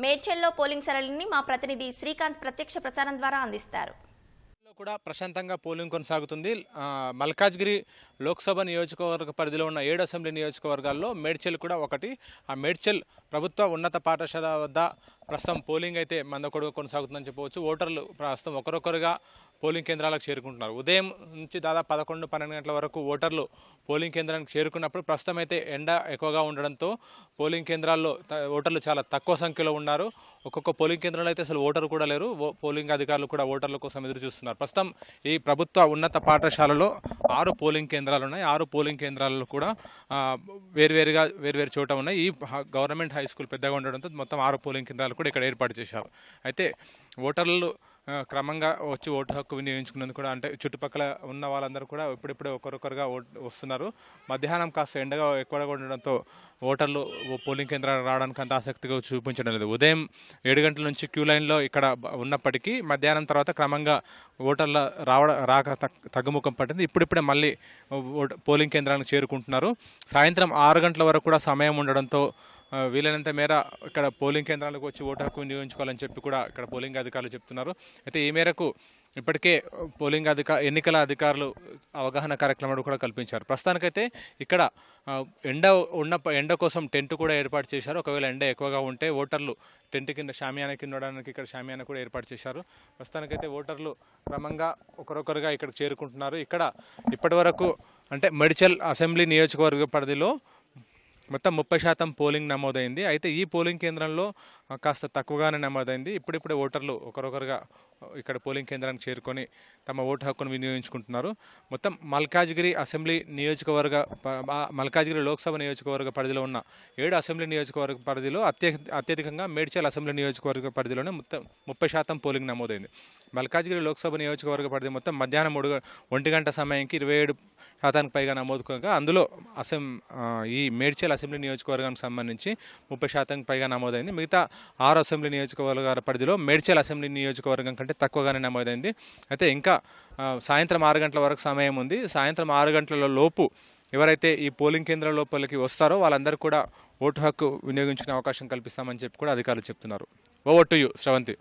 మేడ్చల్లో polling సరళిని మా ప్రతినిధి శ్రీకాంత్ ప్రత్యక్ష ప్రసారం ద్వారా అందిస్తారు. కూడా ప్రశాంతంగా పోలింగ్ కొనసాగుతుంది. మల్కాజ్గిరి లోక్సభ నియోజకవర్గ పరిధిలో ఉన్న 7 అసెంబ్లీ నియోజకవర్గాల్లో మేడ్చల్ కూడా ఒకటి. ఆ మేడ్చల్ ప్రభుత్వ ఉన్నత పాఠశాల వద్ద ప్రస్తుతం పోలింగ్ అయితే మందకొడుగా కొనసాగుతుందని చెప్పవచ్చు. ఓటర్లు ప్రస్తుతం ఒకరొకరుగా పోలింగ్ కేంద్రాలకు చేరుకుంటున్నారు. ఉదయం నుంచి దాదాపు 11-12 గంటల వరకు ఓటర్లు పోలింగ్ కేంద్రానికి చేరుకున్నప్పుడు ప్రస్తుతం అయితే ఎండ ఎక్కువగా ఉండడంతో పోలింగ్ కేంద్రాల్లో ఓటర్లు చాలా తక్కువ సంఖ్యలో ఉన్నారు. ఒక్కొక్క పోలింగ్ కేంద్రంలో అయితే అసలు ఓటరు కూడా లేరు. పోలింగ్ అధికారులు కూడా ఓటర్ల కోసం ఎదురు చూస్తున్నారు. ప్రస్తుతం ఈ ప్రభుత్వ ఉన్నత పాఠశాలలో 6 పోలింగ్ కేంద్రాలు ఉన్నాయి. 6 పోలింగ్ కేంద్రాలలో కూడా వేరువేరు చోట ఉన్నాయి. ఈ గవర్నమెంట్ హై స్కూల్ పెద్దగా ఉండడంతో మొత్తం 6 పోలింగ్ కేంద్రాలు కూడా ఇక్కడ ఏర్పాటు చేశారు. అయితే ఓటర్లు క్రమంగా వచ్చి ఓటు హక్కు వినియోగించుకున్నందుకు కూడా అంటే చుట్టుపక్కల ఉన్న వాళ్ళందరూ కూడా ఇప్పుడిప్పుడే ఒకరొకరుగా వస్తున్నారు. మధ్యాహ్నం కాస్త ఎండగా ఎక్కువగా ఉండడంతో ఓటర్లు పోలింగ్ కేంద్రాలు రావడానికి అంత ఆసక్తిగా చూపించడం లేదు. ఉదయం 7 గంటల నుంచి క్యూ లైన్లో ఇక్కడ ఉన్నప్పటికీ మధ్యాహ్నం తర్వాత క్రమంగా ఓటర్ల రాక తగ్గుముఖం పట్టింది. ఇప్పుడిప్పుడే మళ్ళీ పోలింగ్ కేంద్రానికి చేరుకుంటున్నారు. సాయంత్రం 6 గంటల వరకు కూడా సమయం ఉండడంతో వీలైనంత మేర ఇక్కడ పోలింగ్ కేంద్రాలకు వచ్చి ఓటు హక్కు వినియోగించుకోవాలని చెప్పి కూడా ఇక్కడ పోలింగ్ అధికారులు చెప్తున్నారు. అయితే ఈ మేరకు ఇప్పటికే ఎన్నికల అధికారులు అవగాహన కార్యక్రమాలు కూడా కల్పించారు. ప్రస్తుతానికైతే ఇక్కడ ఎండ కోసం టెంట్ కూడా ఏర్పాటు చేశారు. ఒకవేళ ఎండ ఎక్కువగా ఉంటే ఓటర్లు టెంట్ కింద షామియానా కింద ఉండడానికి ఇక్కడ షామియానా కూడా ఏర్పాటు చేశారు. ప్రస్తుతానికైతే ఓటర్లు క్రమంగా ఒకరొకరుగా ఇక్కడికి చేరుకుంటున్నారు. ఇక్కడ ఇప్పటి వరకు అంటే మేడ్చల్ అసెంబ్లీ నియోజకవర్గ పరిధిలో మొత్తం 30% పోలింగ్ నమోదైంది. అయితే ఈ పోలింగ్ కేంద్రంలో కాస్త తక్కువగానే నమోదైంది. ఇప్పుడిప్పుడే ఓటర్లు ఒకరొకరుగా ఇక్కడ పోలింగ్ కేంద్రానికి చేరుకొని తమ ఓటు హక్కును వినియోగించుకుంటున్నారు. మొత్తం మల్కాజ్గిరి లోక్సభ నియోజకవర్గ పరిధిలో ఉన్న 7 అసెంబ్లీ నియోజకవర్గ పరిధిలో అత్యధికంగా మేడ్చల్ అసెంబ్లీ నియోజకవర్గ పరిధిలోనే మొత్తం 30% పోలింగ్ నమోదైంది. మల్కాజ్గిరి లోక్సభ నియోజకవర్గ పరిధి మొత్తం మధ్యాహ్నం 1 గంట సమయానికి 27% పైగా నమోదు కాగా అందులో ఈ మేడ్చల్ అసెంబ్లీ నియోజకవర్గానికి సంబంధించి 30% పైగా నమోదైంది. మిగతా 6 అసెంబ్లీ నియోజకవర్గాల పరిధిలో మేడ్చల్ అసెంబ్లీ నియోజకవర్గం కంటే తక్కువగానే నమోదైంది. అయితే ఇంకా సాయంత్రం 6 గంటల వరకు సమయం ఉంది. సాయంత్రం 6 గంటల లోపు ఎవరైతే ఈ పోలింగ్ కేంద్రం లోపలికి వస్తారో వాళ్ళందరూ కూడా ఓటు హక్కు వినియోగించుకునే అవకాశం కల్పిస్తామని చెప్పి కూడా అధికారులు చెప్తున్నారు. Over to you Sravanthi.